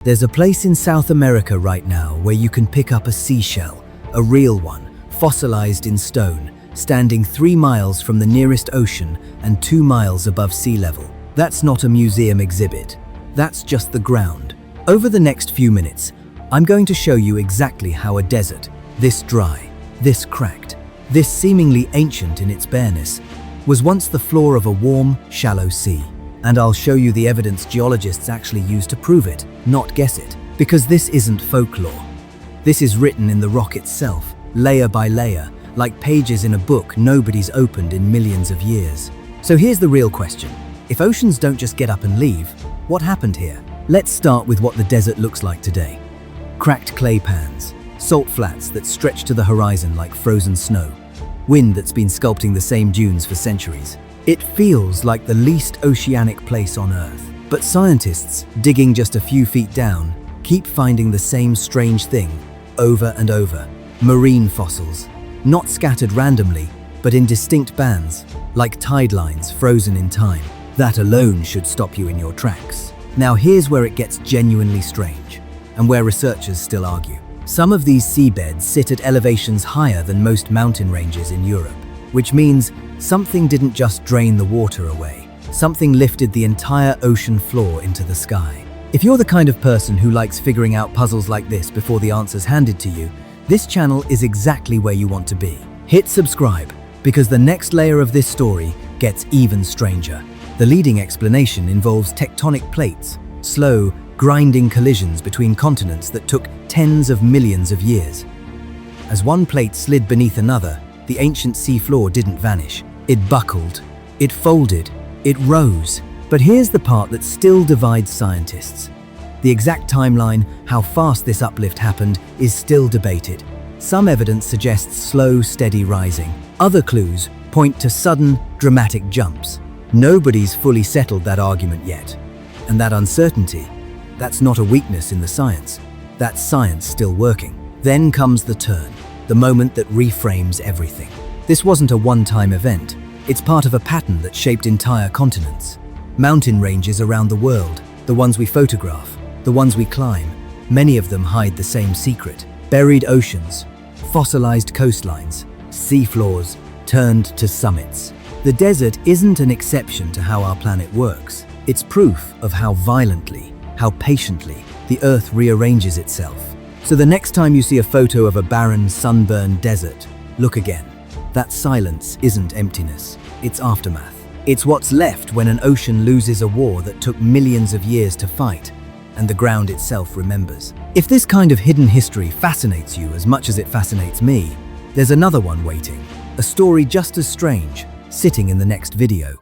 There's a place in South America right now where you can pick up a seashell, a real one, fossilized in stone, standing 3 miles from the nearest ocean and 2 miles above sea level. That's not a museum exhibit. That's just the ground. Over the next few minutes, I'm going to show you exactly how a desert, this dry, this cracked, this seemingly ancient in its bareness, was once the floor of a warm, shallow sea. And I'll show you the evidence geologists actually use to prove it, not guess it. Because this isn't folklore. This is written in the rock itself, layer by layer, like pages in a book nobody's opened in millions of years. So here's the real question. If oceans don't just get up and leave, what happened here? Let's start with what the desert looks like today. Cracked clay pans, salt flats that stretch to the horizon like frozen snow, wind that's been sculpting the same dunes for centuries. It feels like the least oceanic place on Earth. But scientists, digging just a few feet down, keep finding the same strange thing over and over. Marine fossils, not scattered randomly, but in distinct bands, like tide lines frozen in time. That alone should stop you in your tracks. Now here's where it gets genuinely strange, and where researchers still argue. Some of these seabeds sit at elevations higher than most mountain ranges in Europe, which means something didn't just drain the water away. Something lifted the entire ocean floor into the sky. If you're the kind of person who likes figuring out puzzles like this before the answer's handed to you, this channel is exactly where you want to be. Hit subscribe, because the next layer of this story gets even stranger. The leading explanation involves tectonic plates, slow, grinding collisions between continents that took tens of millions of years. As one plate slid beneath another, the ancient seafloor didn't vanish. It buckled, it folded, it rose. But here's the part that still divides scientists. The exact timeline, how fast this uplift happened, is still debated. Some evidence suggests slow, steady rising. Other clues point to sudden, dramatic jumps. Nobody's fully settled that argument yet. And that uncertainty, that's not a weakness in the science. That's science still working. Then comes the turn, the moment that reframes everything. This wasn't a one-time event. It's part of a pattern that shaped entire continents. Mountain ranges around the world, the ones we photograph, the ones we climb, many of them hide the same secret. Buried oceans, fossilized coastlines, seafloors turned to summits. The desert isn't an exception to how our planet works. It's proof of how violently, how patiently, the Earth rearranges itself. So the next time you see a photo of a barren, sunburned desert, look again. That silence isn't emptiness, it's aftermath. It's what's left when an ocean loses a war that took millions of years to fight, and the ground itself remembers. If this kind of hidden history fascinates you as much as it fascinates me, there's another one waiting, a story just as strange, sitting in the next video.